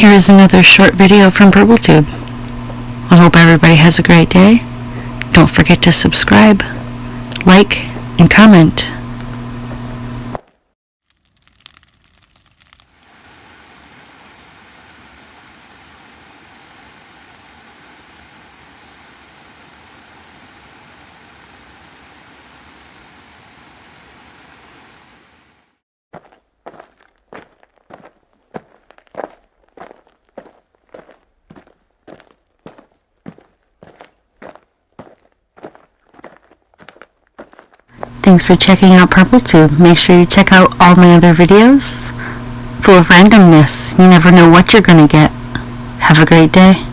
Here is another short video from PurpleTube. I hope everybody has a great day. Don't forget to subscribe, like, and comment. Thanks for checking out PurpleTube. Make sure you check out all my other videos. Full of randomness. You never know what you're going to get. Have a great day.